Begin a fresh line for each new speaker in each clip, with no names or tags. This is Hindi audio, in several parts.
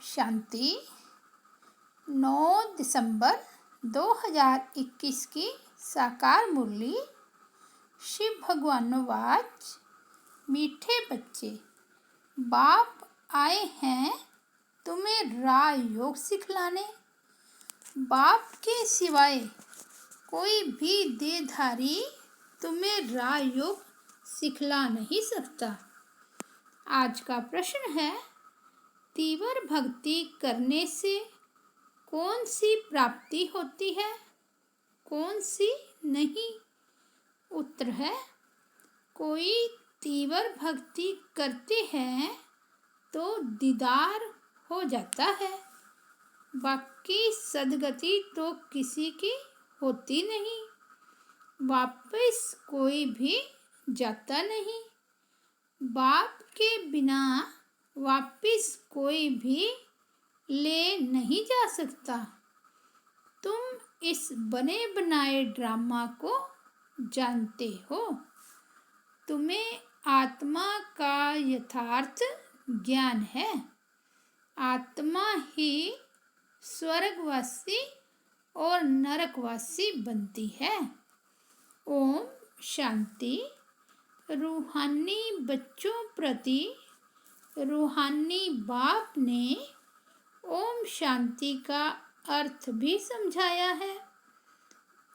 शांति। 9 दिसंबर 2021 की साकार मुरली। शिव भगवानोवाच। मीठे बच्चे, बाप आए हैं तुम्हें राजयोग सिखलाने। बाप के सिवाय कोई भी देहधारी तुम्हें राजयोग सिखला नहीं सकता। आज का प्रश्न है, तीव्र भक्ति करने से कौन सी प्राप्ति होती है, कौन सी नहीं? उत्तर है, कोई तीव्र भक्ति करते हैं तो दीदार हो जाता है, बाकी सदगति तो किसी की होती नहीं, वापस कोई भी जाता नहीं। बाप के बिना वापस कोई भी ले नहीं जा सकता। तुम इस बने बनाए ड्रामा को जानते हो। तुम्हें आत्मा का यथार्थ ज्ञान है। आत्मा ही स्वर्गवासी और नरकवासी बनती है। ओम शांति। रूहानी बच्चों प्रति रूहानी बाप ने ओम शांति का अर्थ भी समझाया है।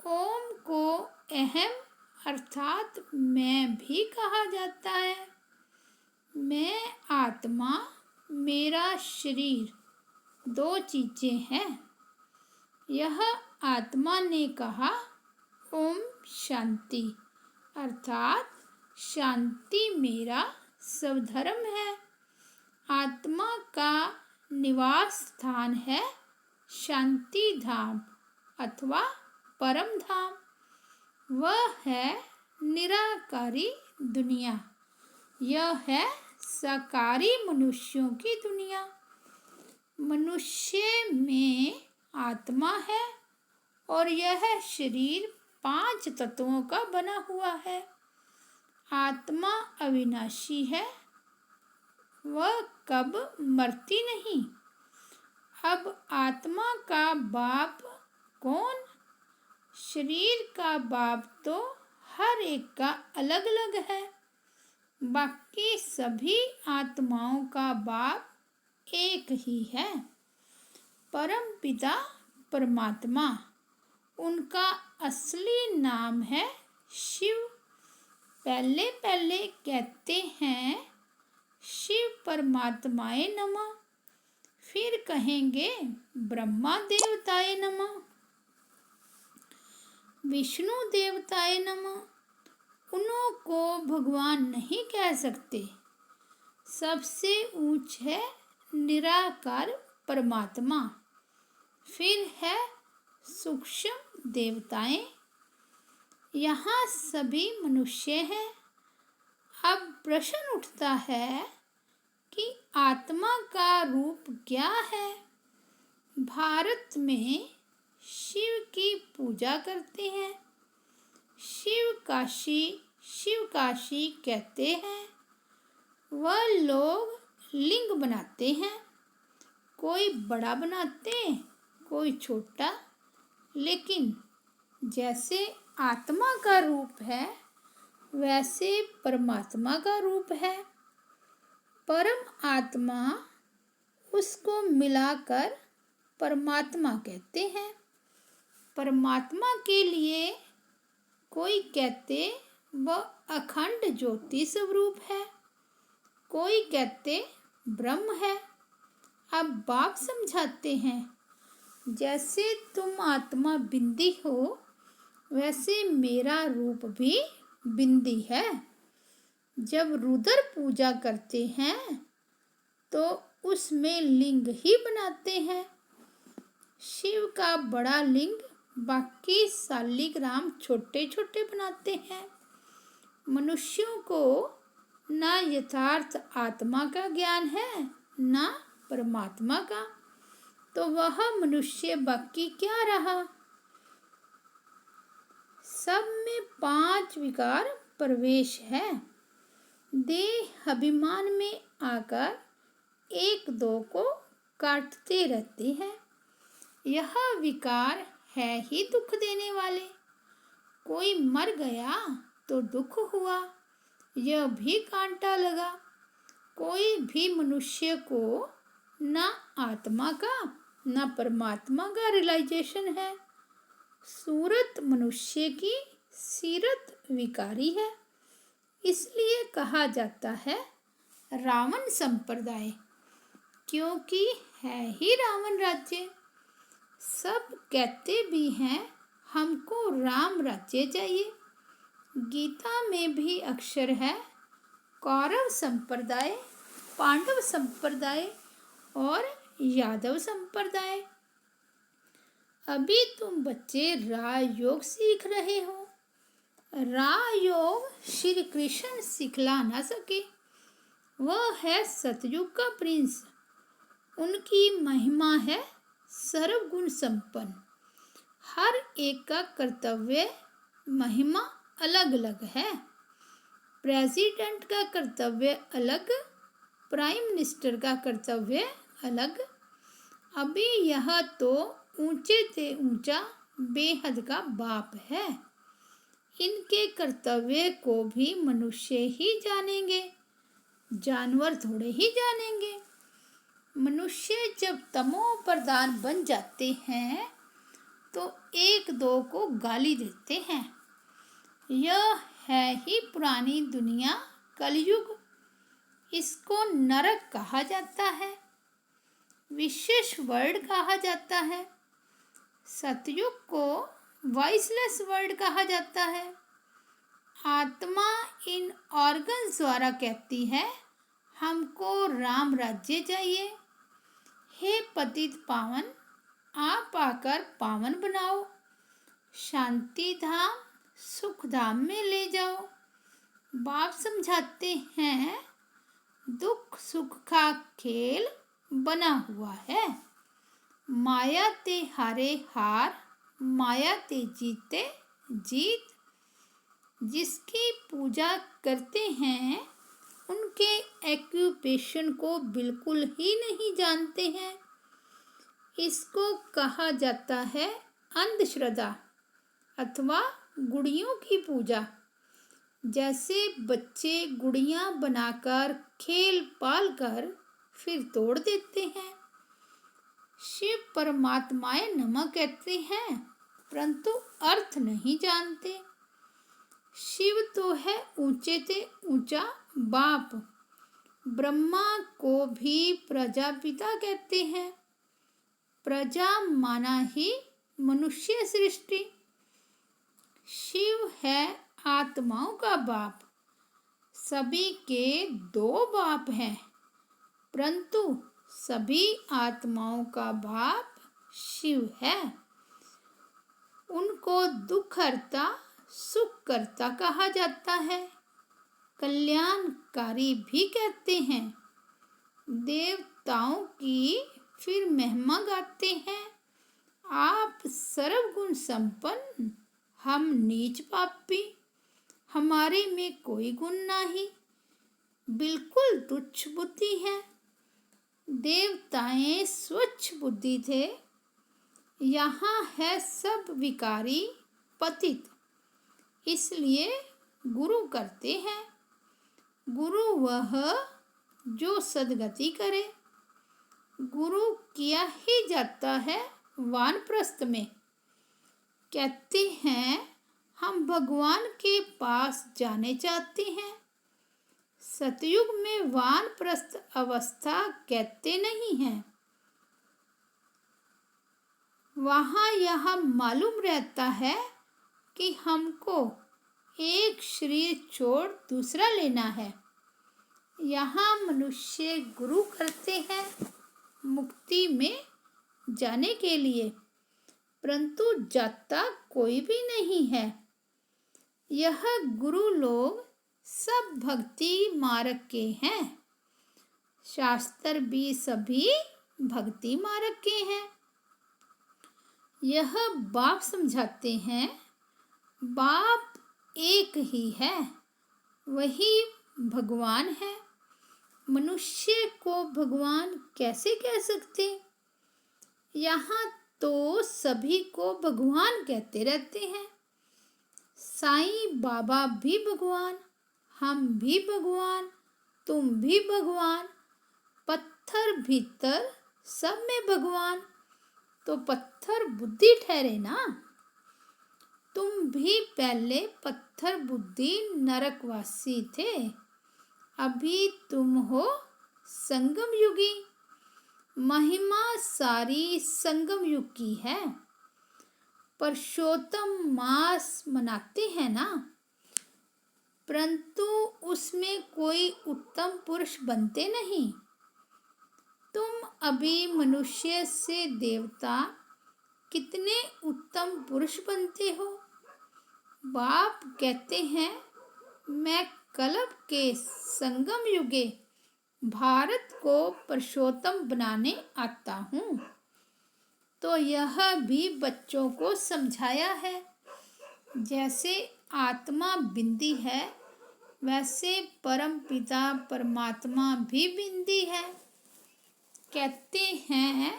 ओम को अहम अर्थात मैं भी कहा जाता है। मैं आत्मा, मेरा शरीर दो चीजें हैं। यह आत्मा ने कहा ओम शांति अर्थात शांति मेरा स्वधर्म है। आत्मा का निवास स्थान है शांति धाम अथवा परम धाम। वह है निराकारी दुनिया। यह है साकारी मनुष्यों की दुनिया। मनुष्य में आत्मा है और यह शरीर 5 तत्वों का बना हुआ है। आत्मा अविनाशी है, वह कब मरती नहीं। अब आत्मा का बाप कौन? शरीर का बाप तो हर एक का अलग अलग है, बाकी सभी आत्माओं का बाप एक ही है, परम पिता परमात्मा। उनका असली नाम है शिव। पहले पहले कहते हैं शिव परमात्माए नमः, फिर कहेंगे ब्रह्मा देवताए नमः, विष्णु देवताए नमः। उन्हों को भगवान नहीं कह सकते। सबसे ऊंच है निराकार परमात्मा, फिर है सूक्ष्म देवताएं। यहाँ सभी मनुष्य हैं। अब प्रश्न उठता है कि आत्मा का रूप क्या है? भारत में शिव की पूजा करते हैं। शिव काशी कहते हैं। वह लोग लिंग बनाते हैं, कोई बड़ा बनाते, कोई छोटा, लेकिन जैसे आत्मा का रूप है वैसे परमात्मा का रूप है। परम आत्मा उसको मिलाकर परमात्मा कहते हैं। परमात्मा के लिए कोई कहते वह अखंड ज्योति स्वरूप है, कोई कहते ब्रह्म है। अब बाप समझाते हैं, जैसे तुम आत्मा बिंदी हो वैसे मेरा रूप भी बिंदी है। जब रुद्र पूजा करते हैं तो उसमें लिंग ही बनाते हैं। शिव का बड़ा लिंग, बाकी शालिग्राम छोटे छोटे बनाते हैं। मनुष्यों को ना यथार्थ आत्मा का ज्ञान है ना परमात्मा का, तो वह मनुष्य बाकी क्या रहा? सब में 5 विकार प्रवेश है। देह अभिमान में आकर 1 2 को काटते रहते हैं। यह विकार है ही दुख देने वाले। कोई मर गया तो दुख हुआ, यह भी कांटा लगा। कोई भी मनुष्य को न आत्मा का न परमात्मा का रियलाइजेशन है। सूरत मनुष्य की, सीरत विकारी है। इसलिए कहा जाता है रावण संप्रदाय, क्योंकि है ही रावण राज्य। सब कहते भी हैं हमको राम राज्य चाहिए। गीता में भी अक्षर है कौरव संप्रदाय, पांडव संप्रदाय और यादव संप्रदाय। अभी तुम बच्चे राजयोग सीख रहे हो। राजयोग श्री कृष्ण सिखला ना सके। वह है सतयुग का प्रिंस। उनकी महिमा है सर्वगुण संपन्न। हर एक का कर्तव्य महिमा अलग अलग है। प्रेसिडेंट का कर्तव्य अलग, प्राइम मिनिस्टर का कर्तव्य अलग। अभी यह तो ऊंचे से ऊंचा बेहद का बाप है। इनके कर्तव्य को भी मनुष्य ही जानेंगे, जानवर थोड़े ही जानेंगे। मनुष्य जब तमो प्रधान बन जाते हैं तो एक दो को गाली देते हैं। यह है ही पुरानी दुनिया, कलयुग। इसको नरक कहा जाता है, विशेष वर्ड कहा जाता है। सतयुग को वॉइसलेस वर्ड कहा जाता है। आत्मा इन ऑर्गन्स द्वारा कहती है हमको राम राज्य चाहिए। हे पतित पावन, आप आकर पावन बनाओ, शांति धाम सुख धाम में ले जाओ। बाप समझाते हैं दुख सुख का खेल बना हुआ है। माया ते हारे हार, माया ते जीते जीत। जिसकी पूजा करते हैं उनके एक्यूपेशन को बिल्कुल ही नहीं जानते हैं। इसको कहा जाता है अंधश्रद्धा अथवा गुड़ियों की पूजा। जैसे बच्चे गुड़ियाँ बनाकर खेल पाल कर फिर तोड़ देते हैं। शिव परमात्माए नमः कहते हैं परंतु अर्थ नहीं जानते। शिव तो है ऊंचे से ऊंचा बाप। ब्रह्मा को भी प्रजापिता कहते हैं। प्रजा माना ही मनुष्य सृष्टि। शिव है आत्माओं का बाप। सभी के दो बाप हैं, परंतु सभी आत्माओं का बाप शिव है। उनको दुखहर्ता सुखकर्ता कहा जाता है, कल्याणकारी भी कहते हैं। देवताओं की फिर महिमा गाते हैं। आप सर्वगुण संपन्न, हम नीच पापी, हमारे में कोई गुण नहीं, बिल्कुल तुच्छ बुद्धि है। देवताएं स्वच्छ बुद्धि थे। यहाँ है सब विकारी पतित, इसलिए गुरु करते हैं। गुरु वह जो सद्गति करे। गुरु किया ही जाता है वानप्रस्थ में। कहते हैं हम भगवान के पास जाने चाहते हैं। सतयुग में वानप्रस्थ अवस्था कहते नहीं हैं। वहाँ यह मालूम रहता है कि हमको एक शरीर छोड़ दूसरा लेना है। यहाँ मनुष्य गुरु करते हैं मुक्ति में जाने के लिए, परंतु जाता कोई भी नहीं है। यह गुरु लोग सब भक्ति मार्ग के हैं। शास्त्र भी सभी भक्ति मार्ग के हैं। यह बाप समझाते हैं बाप एक ही है, वही भगवान है। मनुष्य को भगवान कैसे कह सकते? यहाँ तो सभी को भगवान कहते रहते हैं। साईं बाबा भी भगवान, हम भी भगवान, तुम भी भगवान, पत्थर भीतर सब में भगवान, तो पत्थर बुद्धि ठहरे ना। तुम भी पहले पत्थर बुद्धि नरकवासी थे, अभी तुम हो संगम युगी। महिमा सारी संगम युग की है। पुरुषोत्तम मास मनाते हैं ना, परंतु उसमें कोई उत्तम पुरुष बनते नहीं। तुम अभी मनुष्य से देवता कितने उत्तम पुरुष बनते हो। बाप कहते हैं, मैं कल्प के संगम युगे भारत को पुरुषोत्तम बनाने आता हूँ। तो यह भी बच्चों को समझाया है। जैसे आत्मा बिंदी है, वैसे परम पिता परमात्मा भी बिंदी है। कहते हैं,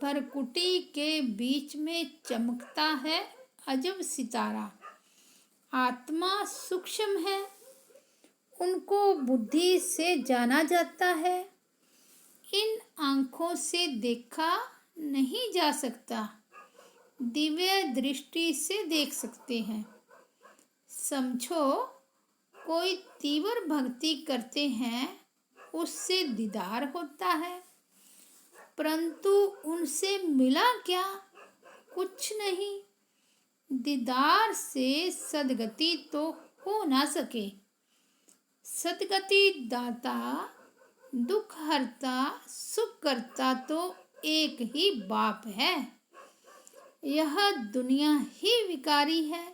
भरकुटी के बीच में चमकता है अजब सितारा। आत्मा सूक्ष्म है, उनको बुद्धि से जाना जाता है। इन आँखों से देखा नहीं जा सकता, दिव्य दृष्टि से देख सकते हैं। समझो, कोई तीव्र भक्ति करते हैं, उससे दीदार होता है, परंतु उनसे मिला क्या? कुछ नहीं। दीदार से सदगति तो हो ना सके। सदगति दाता, दुख हरता, सुख करता तो एक ही बाप है। यह दुनिया ही विकारी है।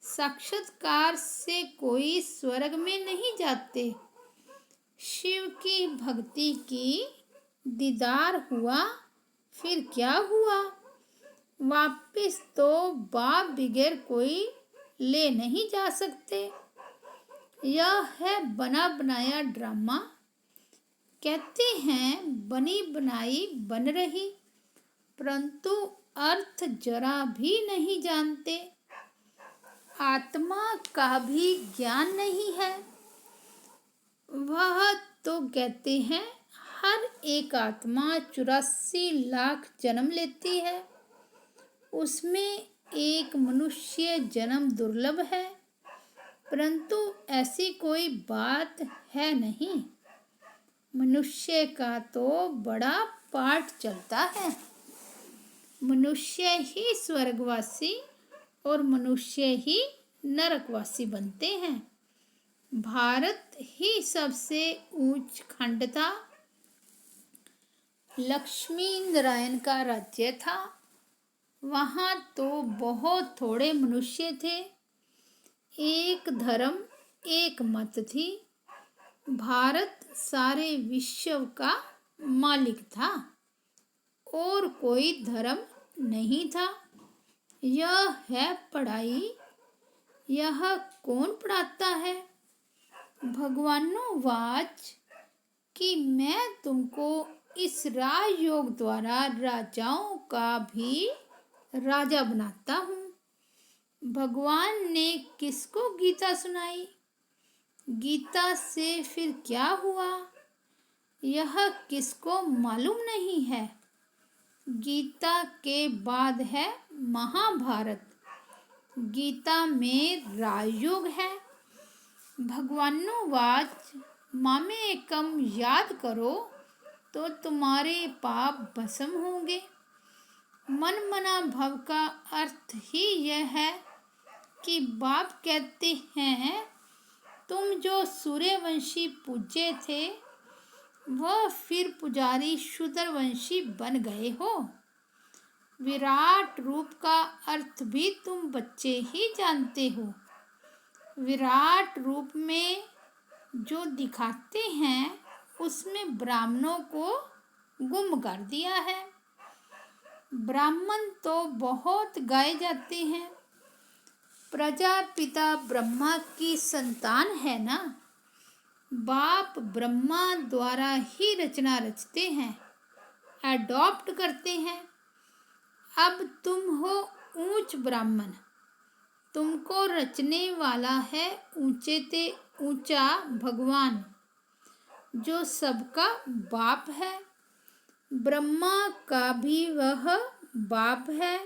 साक्षात्कार से कोई स्वर्ग में नहीं जाते। शिव की भक्ति की, दीदार हुआ, फिर क्या हुआ? वापिस तो बाप बगैर कोई ले नहीं जा सकते। यह है बना बनाया ड्रामा। कहते हैं, बनी बनाई बन रही, परंतु अर्थ जरा भी नहीं जानते। आत्मा का भी ज्ञान नहीं है। वह तो कहते हैं, हर एक आत्मा 84 लाख जन्म लेती है, उसमें एक मनुष्य जन्म दुर्लभ है, परंतु ऐसी कोई बात है नहीं। मनुष्य का तो बड़ा पाठ चलता है। मनुष्य ही स्वर्गवासी और मनुष्य ही नरकवासी बनते हैं। भारत ही सबसे ऊंच खंड था। लक्ष्मी नारायण का राज्य था। वहाँ तो बहुत थोड़े मनुष्य थे। एक धर्म, एक मत थी। भारत सारे विश्व का मालिक था और कोई धर्म नहीं था। यह है पढ़ाई। यह कौन पढ़ाता है? भगवानोवाच कि मैं तुमको इस राजयोग द्वारा राजाओं का भी राजा बनाता हूँ। भगवान ने किसको गीता सुनाई? गीता से फिर क्या हुआ, यह किसको मालूम नहीं है। गीता के बाद है महाभारत। गीता में राजयोग है। भगवानोवाच मामेकम याद करो तो तुम्हारे पाप भस्म होंगे। मन मना भव का अर्थ ही यह है कि बाप कहते हैं, तुम जो सूर्यवंशी पूज्य थे, वह फिर पुजारी शूद्रवंशी बन गए हो। विराट रूप का अर्थ भी तुम बच्चे ही जानते हो। विराट रूप में जो दिखाते हैं, उसमें ब्राह्मणों को गुम कर दिया है। ब्राह्मण तो बहुत गाए जाते हैं। प्रजापिता ब्रह्मा की संतान है ना। बाप ब्रह्मा द्वारा ही रचना रचते हैं, एडॉप्ट करते हैं। अब तुम हो ऊंच ब्राह्मण, तुमको रचने वाला है ऊंचे ते ऊंचा भगवान, जो सबका बाप है। ब्रह्मा का भी वह बाप है,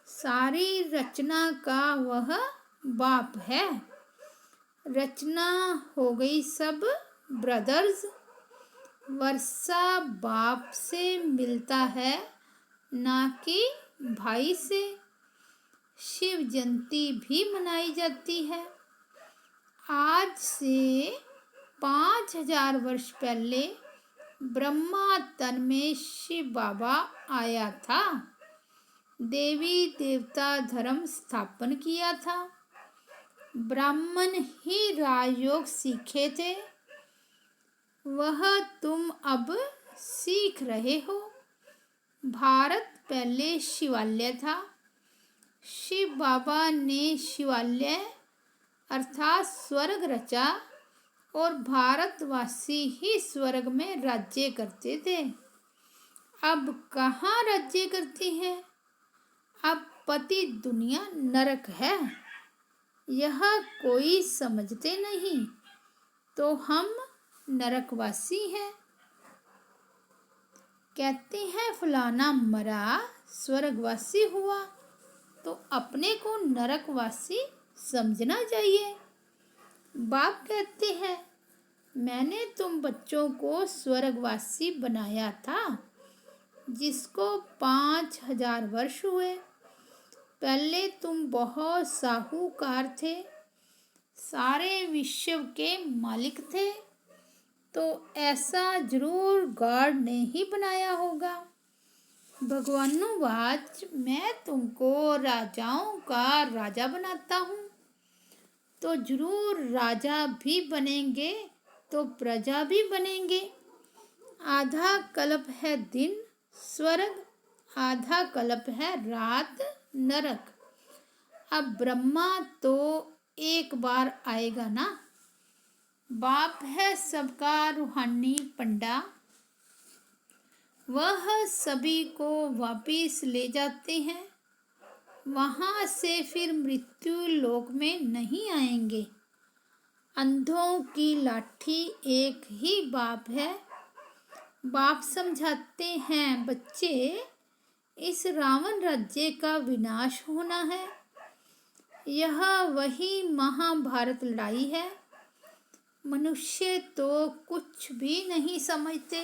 सारी रचना का वह बाप है। रचना हो गई सब ब्रदर्स, वर्षा बाप से मिलता है ना कि भाई से। शिव जयंती भी मनाई जाती है। आज से 5000 वर्ष पहले ब्रह्मा तन में शिव बाबा आया था, देवी देवता धर्म स्थापन किया था। ब्राह्मण ही राजयोग सीखे थे, वह तुम अब सीख रहे हो। भारत पहले शिवालय था, शिव बाबा ने शिवालय अर्थात स्वर्ग रचा और भारतवासी ही स्वर्ग में राज्य करते थे। अब कहाँ राज्य करते हैं? अब पति दुनिया नरक है, यह कोई समझते नहीं, तो हम नरकवासी हैं। कहते हैं फलाना मरा स्वर्गवासी हुआ, तो अपने को नरकवासी समझना चाहिए। बाप कहते हैं मैंने तुम बच्चों को स्वर्गवासी बनाया था, जिसको 5000 वर्ष हुए। पहले तुम बहुत साहूकार थे, सारे विश्व के मालिक थे, तो ऐसा जरूर गॉड ने ही बनाया होगा। भगवानुवाच मैं तुमको राजाओं का राजा बनाता हूँ, तो जरूर राजा भी बनेंगे तो प्रजा भी बनेंगे। आधा कल्प है दिन स्वर्ग, आधा कल्प है रात नरक। अब ब्रह्मा तो एक बार आएगा ना। बाप है सबका रूहानी पंडा, वह सभी को वापिस ले जाते हैं। वहाँ से फिर मृत्यु लोक में नहीं आएंगे। अंधों की लाठी एक ही बाप है। बाप समझाते हैं बच्चे, इस रावण राज्य का विनाश होना है। यह वही महाभारत लड़ाई है। मनुष्य तो कुछ भी नहीं समझते।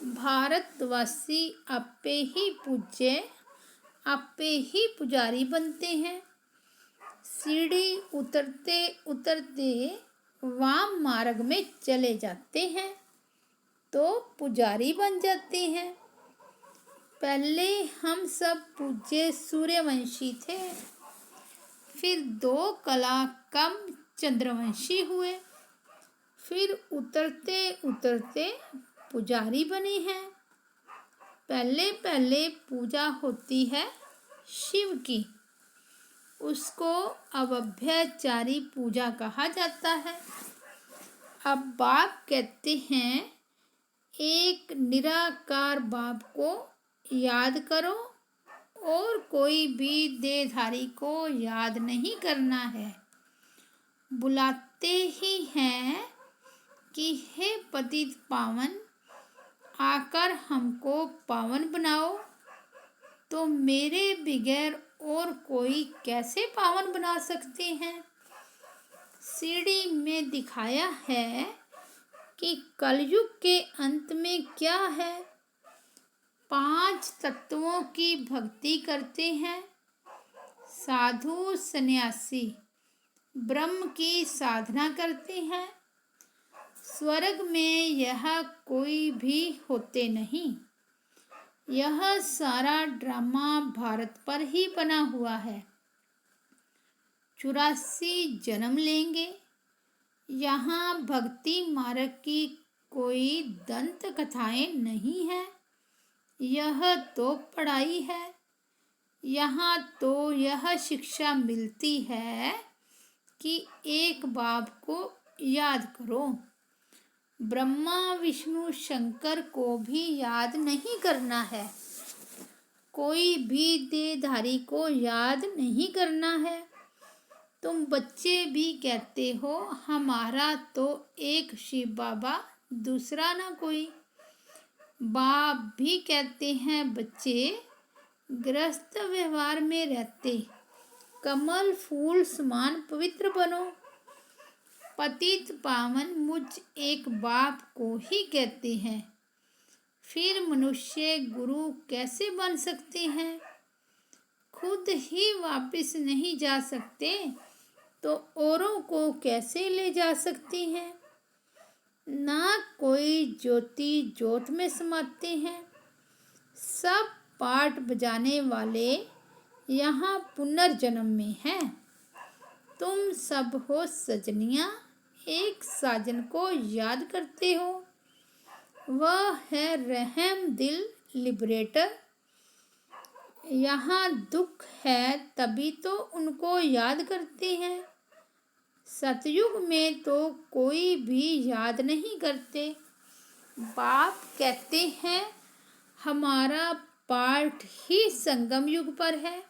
भारतवासी आपे ही पूज्य, आपे ही पुजारी बनते हैं। सीढ़ी उतरते उतरते वाम मार्ग में चले जाते हैं तो पुजारी बन जाते हैं। पहले हम सब पूज्य सूर्यवंशी थे, फिर 2 कला कम चंद्रवंशी हुए, फिर उतरते उतरते पुजारी बने हैं। पहले पहले पूजा होती है शिव की, उसको अव्यभिचारी पूजा कहा जाता है। अब बाप कहते हैं एक निराकार बाप को याद करो और कोई भी देहधारी को याद नहीं करना है। बुलाते ही हैं कि हे पतित पावन, आकर हमको पावन बनाओ, तो मेरे बगैर और कोई कैसे पावन बना सकते हैं। सीढ़ी में दिखाया है कि कलयुग के अंत में क्या है। 5 तत्वों की भक्ति करते हैं साधु सन्यासी, ब्रह्म की साधना करते हैं। स्वर्ग में यह कोई भी होते नहीं। यह सारा ड्रामा भारत पर ही बना हुआ है। 84 जन्म लेंगे। यहाँ भक्ति मार्ग की कोई दंत कथाएं नहीं है, यह तो पढ़ाई है। यहाँ तो यह शिक्षा मिलती है कि एक बाप को याद करो। ब्रह्मा विष्णु शंकर को भी याद नहीं करना है, कोई भी देहधारी को याद नहीं करना है। तुम बच्चे भी कहते हो हमारा तो एक शिव बाबा, दूसरा ना कोई। बाप भी कहते हैं बच्चे गृहस्थ व्यवहार में रहते कमल फूल समान पवित्र बनो। पतित पावन मुझ एक बाप को ही कहते हैं, फिर मनुष्य गुरु कैसे बन सकते हैं? खुद ही वापस नहीं जा सकते तो औरों को कैसे ले जा सकते हैं? ना कोई ज्योति ज्योत में समाते हैं। सब पाठ बजाने वाले यहाँ पुनर्जन्म में हैं। तुम सब हो सजनियाँ, एक साजन को याद करते हो, वह है रहम दिल लिबरेटर। यहाँ दुख है तभी तो उनको याद करते हैं। सतयुग में तो कोई भी याद नहीं करते। बाप कहते हैं हमारा पाठ ही संगम युग पर है,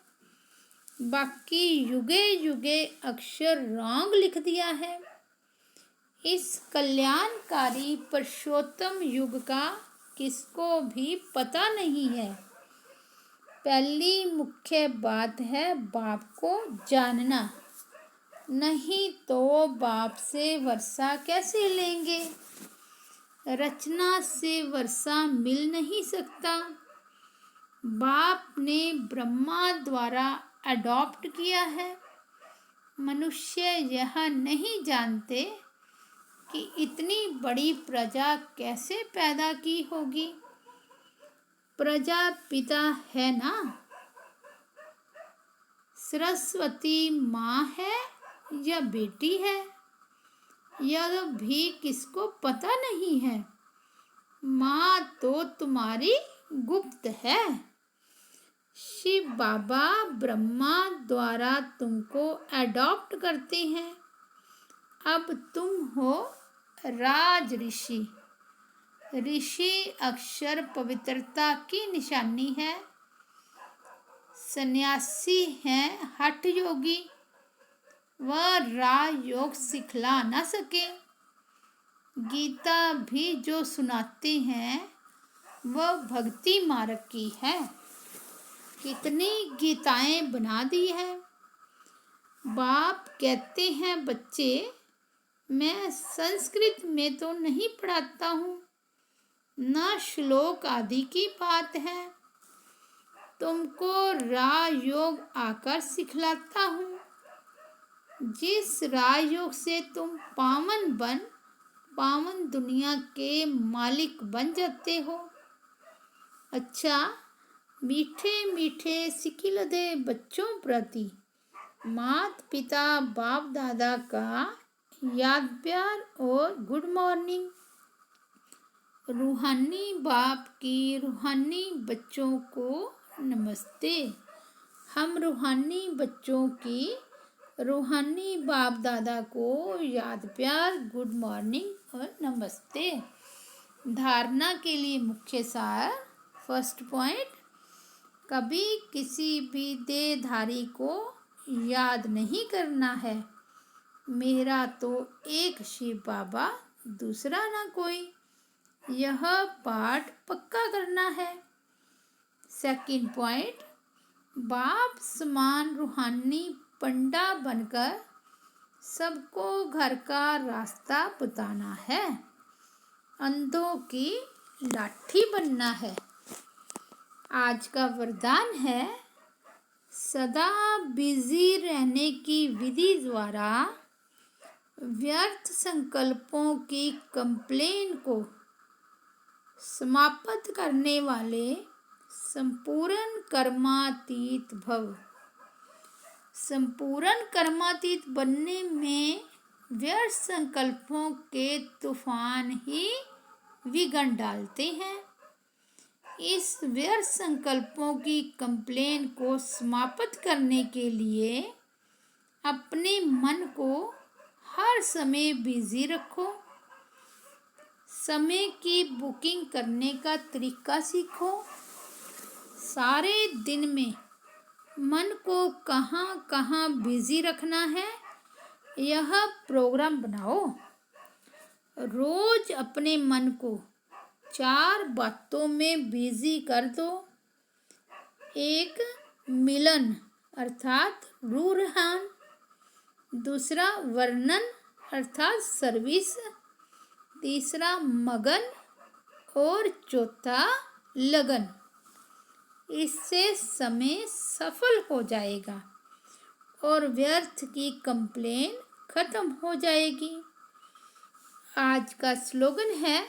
बाकी युगे युगे अक्षर रॉन्ग लिख दिया है। इस कल्याणकारी पुरुषोत्तम युग का किसको भी पता नहीं है। पहली मुख्य बात है बाप को जानना, नहीं तो बाप से वर्षा कैसे लेंगे? रचना से वर्षा मिल नहीं सकता। बाप ने ब्रह्मा द्वारा अडॉप्ट किया है। मनुष्य यह नहीं जानते कि इतनी बड़ी प्रजा कैसे पैदा की होगी। प्रजा पिता है ना, सरस्वती माँ है या बेटी है, यह भी किसको पता नहीं है। माँ तो तुम्हारी गुप्त है। शिव बाबा ब्रह्मा द्वारा तुमको अडॉप्ट करते हैं। अब तुम हो राज ऋषि। ऋषि अक्षर पवित्रता की निशानी है। सन्यासी हैं हठ योगी, वह राजयोग सिखला न सके। गीता भी जो सुनाते हैं वह भक्ति मार्ग की है। कितनी गीताएं बना दी है। बाप कहते हैं बच्चे मैं संस्कृत में तो नहीं पढ़ाता हूँ, न श्लोक आदि की बात है। तुमको राजयोग आकर सिखलाता हूँ। जिस राजयोग से तुम पावन दुनिया के मालिक बन जाते हो। अच्छा, मीठे मीठे सिकिलदे बच्चों प्रति माता पिता बाप दादा का याद प्यार और गुड मॉर्निंग। रूहानी बाप की रूहानी बच्चों को नमस्ते। हम रूहानी बच्चों की रूहानी बाप दादा को याद प्यार गुड मॉर्निंग और नमस्ते। धारणा के लिए मुख्य सार। फर्स्ट पॉइंट, कभी किसी भी देहधारी को याद नहीं करना है। मेरा तो एक शिव बाबा, दूसरा ना कोई। यह पाठ पक्का करना है। सेकंड पॉइंट, बाप समान रूहानी पंडा बनकर सबको घर का रास्ता बताना है। अंधों की लाठी बनना है। आज का वरदान है सदा बिजी रहने की विधि द्वारा व्यर्थ संकल्पों की कंप्लेन को समाप्त करने वाले संपूर्ण कर्मातीत भव। संपूर्ण कर्मातीत बनने में व्यर्थ संकल्पों के तूफान ही विघ्न डालते हैं। इस व्यर्थ संकल्पों की कंप्लेन को समाप्त करने के लिए अपने मन को हर समय बिजी रखो। समय की बुकिंग करने का तरीका सीखो। सारे दिन में मन को कहाँ कहाँ बिजी रखना है, यह प्रोग्राम बनाओ। रोज अपने मन को 4 बातों में बिजी कर दो। 1 मिलन अर्थात रूहान, दूसरा वर्णन अर्थात सर्विस, तीसरा मगन और चौथा लगन। इससे समय सफल हो जाएगा और व्यर्थ की कंप्लेन खत्म हो जाएगी। आज का स्लोगन है,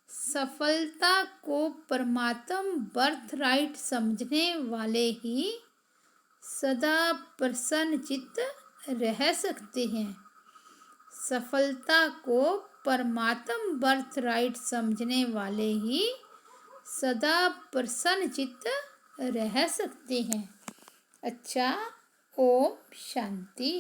सफलता को परमात्म बर्थराइट समझने वाले ही सदा प्रसन्नचित्त रह सकते हैं। सफलता को परमात्म बर्थराइट समझने वाले ही सदा प्रसन्नचित्त रह सकते हैं। अच्छा, ओम शांति।